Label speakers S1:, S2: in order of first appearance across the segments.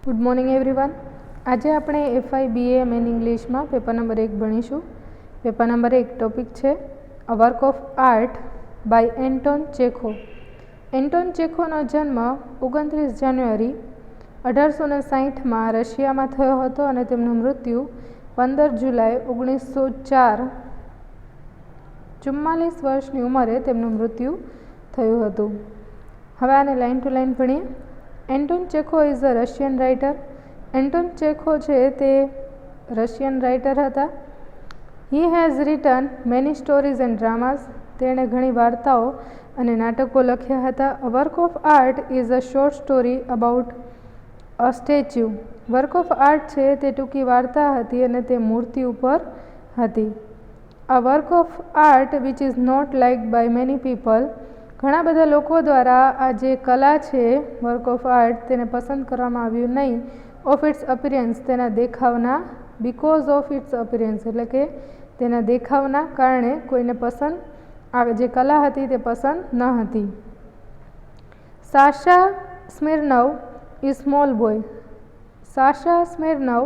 S1: Good morning everyone. આજે આપણે FIBA main ઇંગ્લિશમાં પેપર નંબર 1 ભણીશું. પેપર નંબર 1 ટોપિક છે a work of art by Anton Chekhov. Anton ચેખોવનો જન્મ 29 જાન્યુઆરી 1860માં રશિયામાં થયો હતો અને તેમનું મૃત્યુ 15 જુલાઈ 1904 44 વર્ષની ઉંમરે તેમનું મૃત્યુ થયું હતું. હવે આને લાઇન ટુ લાઇન ભણીએ. Anton Chekhov is a Russian writer. Anton Chekhov છે તે રશિયન રાઇટર હતા. He has written many stories and dramas. તેણે ઘણી વાર્તાઓ અને નાટકો લખ્યા હતા. A work of art is a short story about a statue. Work of art છે તે ટૂંકી વાર્તા હતી અને તે મૂર્તિ ઉપર હતી. A work of art which is not liked by many people. ઘણા બધા લોકો દ્વારા આ જે કલા છે વર્ક ઓફ આર્ટ તેને પસંદ કરવામાં આવ્યું નહીં. ઓફ ઇટ્સ અપિયરન્સ તેના દેખાવના. બિકોઝ ઓફ ઇટ્સ અપિયરન્સ એટલે કે તેના દેખાવના કારણે કોઈને પસંદ આવે જે કલા હતી તે પસંદ ન હતી. Sasha Smirnov is small boy. Sasha Smirnov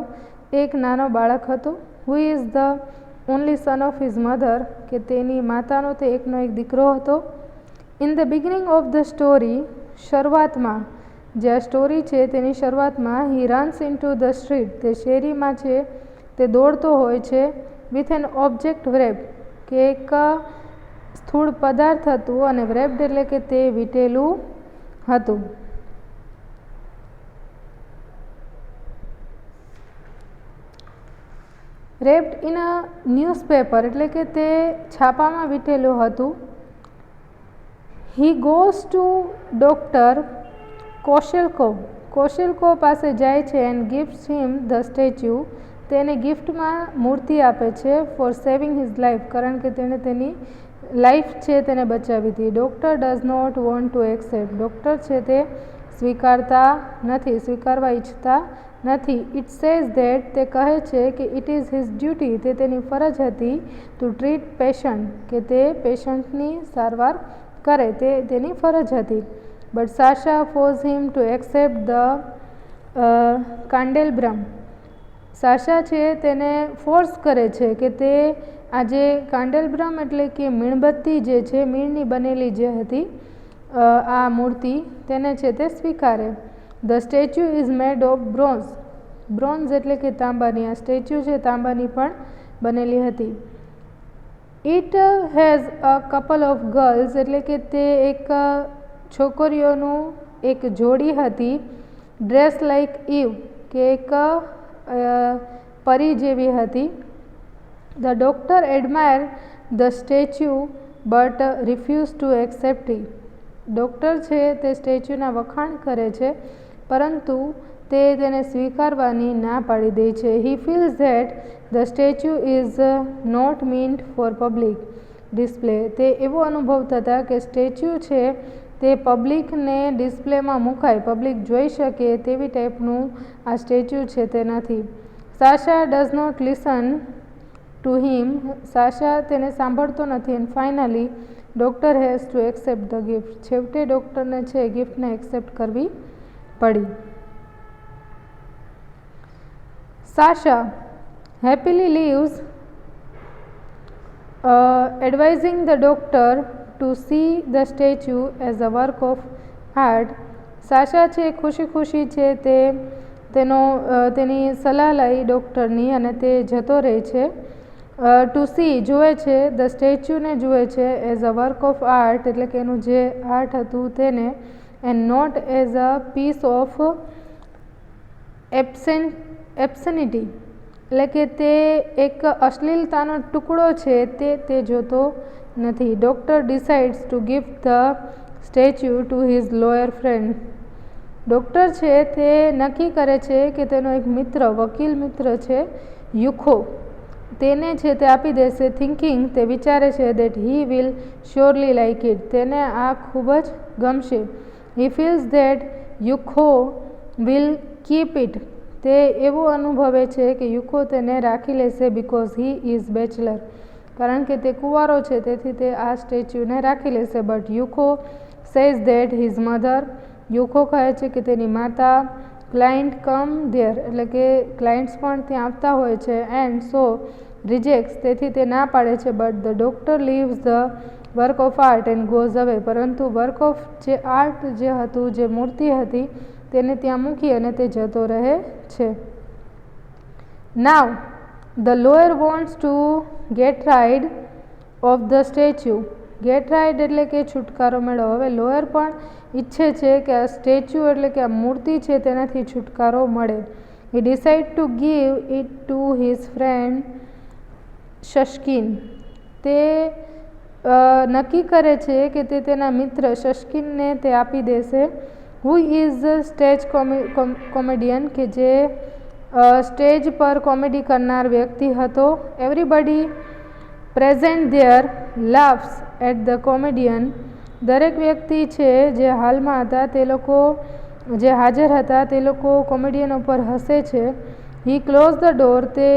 S1: એક નાનો બાળક હતો. Who is the only son of his mother કે તેની માતાનો તે એકનો એક દીકરો હતો. In the beginning of the story શરૂઆતમાં જે આ સ્ટોરી છે તેની શરૂઆતમાં he runs into the street તે શેરીમાં છે તે દોડતો હોય છે. વિથ એન ઓબ્જેક્ટ વ્રેપ કે એક સ્થૂળ પદાર્થ હતું અને વ્રેપ્ડ એટલે કે તે વીટેલું હતું. રેપ્ડ ઇન અ ન્યૂઝપેપર એટલે કે તે છાપામાં વીટેલું હતું. He goes to doctor Koshelkov. Koshelkov પાસે જાય છે and gifts him the statue. તેને ગિફ્ટમાં મૂર્તિ આપે છે. ફોર સેવિંગ હિઝ લાઈફ કારણ કે તેણે તેની લાઈફ છે તેને બચાવી હતી. Doctor does not want to accept. Doctor છે તે સ્વીકારતા નથી સ્વીકારવા ઈચ્છતા નથી. ઇટ સેઝ ધેટ તે કહે છે કે ઇટ ઇઝ હિઝ ડ્યુટી તે તેની ફરજ હતી. ટુ ટ્રીટ પેશન્ટ કે તે પેશન્ટની સારવાર કરે તે તેની ફરજ હતી. But Sasha force him to accept the candelabrum. Sasha છે તેને ફોર્સ કરે છે કે તે આજે કાંડેલબ્રમ એટલે કે મીણબત્તી જે છે મીણની બનેલી જે હતી આ મૂર્તિ તેને છે તે સ્વીકારે. The statue is made of bronze. Bronze એટલે કે તાંબાની. આ સ્ટેચ્યુ છે તાંબાની પણ બનેલી હતી. It has a couple of girls એટલે કે તે એક છોકરીઓનું એક જોડી હતી. ડ્રેસ લાઇક ઇવ કે એક પરી જેવી હતી. The doctor admire the statue but refuse two accept it. Doctor છે તે સ્ટેચ્યુના વખાણ કરે છે પરંતુ તે તેને સ્વીકારવાની ના પાડી દે છે. He feels that the statue is not meant for public display. તે એવો અનુભવ થતા કે સ્ટેચ્યુ છે તે પબ્લિકને ડિસ્પ્લેમાં મુકાય પબ્લિક જોઈ શકે તેવી ટાઈપનું આ સ્ટેચ્યુ છે તે નથી. Sasha does not listen to him. Sasha તેને સાંભળતો નથી. And finally doctor has to accept the gift. છેવટે ડૉક્ટરને છે ગિફ્ટને એક્સેપ્ટ કરવી પડી. Sasha happily leaves advising the doctor to see the statue as a work of art. Sasha છે ખુશી ખુશી છે તે તેની સલાહ લઈ ડૉક્ટરની અને તે જતો રહે છે. ટુ સી જુએ છે ધ સ્ટેચ્યુને જુએ છે as a work of art એટલે કે એનું જે આર્ટ હતું તેને. And not as a piece of obscenity એટલે કે તે એક અશ્લીલતાનો ટુકડો છે તે જોતો નથી. Doctor decides to gift the statue to his lawyer friend. Doctor છે તે નક્કી કરે છે કે તેનો એક મિત્ર વકીલ મિત્ર છે યુખો તેને છે તે આપી દેશે. થિંકિંગ તે વિચારે છે that he will surely like it તેને આ ખૂબ જ ગમશે. He feels that Yukho will keep it તે એવું અનુભવે છે કે યુખો તેને રાખી લેશે. બિકોઝ હી ઇઝ બેચલર કારણ કે તે કુંવારો છે તેથી તે આ સ્ટેચ્યુને રાખી લેશે. But Yukho says that his mother Yukho કહે છે કે તેની માતા ક્લાયન્ટ કમ ધેર એટલે કે ક્લાયન્ટ્સ પણ ત્યાં આવતા હોય છે. એન્ડ સો રિજેક્ટ્સ તેથી તે ના પાડે છે. But the doctor leaves the work of art and goes અવે પરંતુ વર્ક ઓફ જે આર્ટ જે હતું જે મૂર્તિ હતી તેને ત્યાં મૂકી અને તે જતો રહે છે. Now the lawyer wants to get rid of the statue. Get rid એટલે કે છુટકારો મેળવો. હવે લોયર પણ ઈચ્છે છે કે આ સ્ટેચ્યુ એટલે કે આ મૂર્તિ છે તેનાથી છુટકારો મળે. He decide to give it to his friend Shashkin. તે નક્કી કરે છે કે તે તેના મિત્ર શશકિનને તે આપી દેશે. હુ ઇઝ સ્ટેજ કોમેડિયન કે જે સ્ટેજ પર કોમેડી કરનાર વ્યક્તિ હતો. Everybody present there laughs at the comedian. દરેક વ્યક્તિ છે જે હાલમાં હતા તે લોકો જે હાજર હતા તે લોકો કોમેડિયન ઉપર હસે છે. હી ક્લોઝ ધ ડોર. તે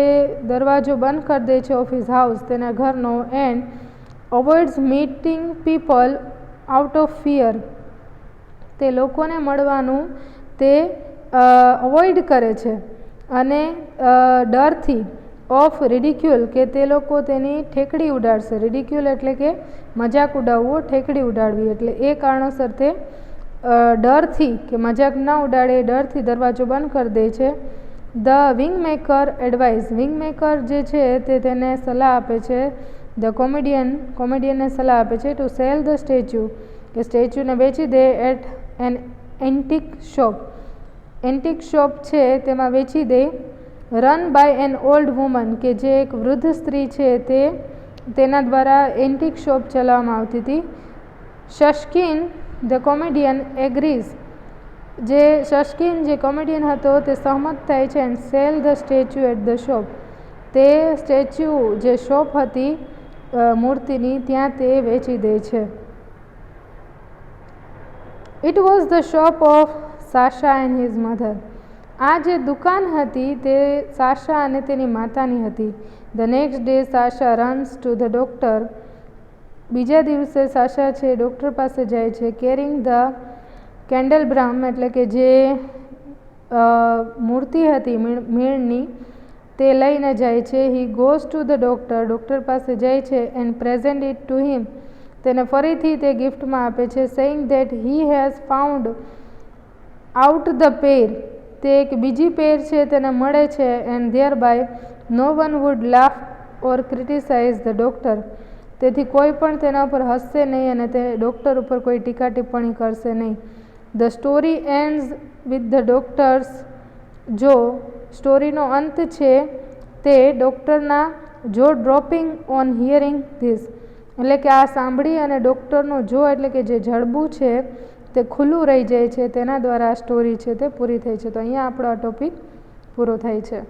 S1: દરવાજો બંધ કરી દે છે. ઓફ હિઝ હાઉસ તેના ઘરનો. And avoids meeting people out of fear. તે લોકોને મળવાનું તે અવોઇડ કરે છે અને ડરથી. ઓફ રિડિક્યુલ કે તે લોકો તેની ઠેકડી ઉડાડશે. રિડિક્યુલ એટલે કે મજાક ઉડાવવો, ઠેકડી ઉડાડવી એટલે એ કારણોસર તે ડરથી કે મજાક ના ઉડાડે ડરથી દરવાજો બંધ કરી દે છે. The wing maker advise. Wing maker જે છે તે તેને સલાહ આપે છે. ધ કોમેડિયનને સલાહ આપે છે ટુ સેલ ધ સ્ટેચ્યુ કે સ્ટેચ્યુને વેચી દે at an antique shop. Antique shop છે તેમાં વેચી દે. Run by an old woman કે જે એક વૃદ્ધ સ્ત્રી છે તેના દ્વારા એન્ટિક શોપ ચલાવવામાં આવતી હતી. Shashkin the comedian agrees. જે શશકિન જે કોમેડિયન હતો તે સહમત થાય છે. And sell the statue at the shop. તે સ્ટેચ્યુ જે શોપ હતી મૂર્તિની ત્યાં તે વેચી દે છે. It was the shop of Sasha and his mother. આ જે દુકાન હતી તે સાશા અને તેની માતાની હતી. The next day Sasha runs to the doctor. બીજા દિવસે સાશા છે ડૉક્ટર પાસે જાય છે. કેરિંગ ધ કેન્ડલબ્રામ એટલે કે જે મૂર્તિ હતી મીણની તે લઈને જાય છે. He goes to the doctor. Doctor પાસે જાય છે. And present it to him. તેને ફરીથી તે ગિફ્ટમાં આપે છે. Saying that he has found out the pair. તે એક બીજી પેર છે તેને મળે છે. And thereby no one would laugh or criticise the doctor. તેથી કોઈ પણ તેના ઉપર હસશે નહીં અને તે ડૉક્ટર ઉપર કોઈ ટીકા ટિપ્પણી કરશે નહીં. The story ends with the doctor's joy. સ્ટોરીનો અંત છે તે ડૉક્ટરના જો ડ્રોપિંગ ઓન હિયરિંગ ધીસ એટલે કે આ સાંભળી અને ડૉક્ટરનો જો એટલે કે જે જડબું છે તે ખુલ્લું રહી જાય છે તેના દ્વારા આ સ્ટોરી છે તે પૂરી થઈ છે. તો અહીંયા આપણો આ ટૉપિક પૂરો થાય છે.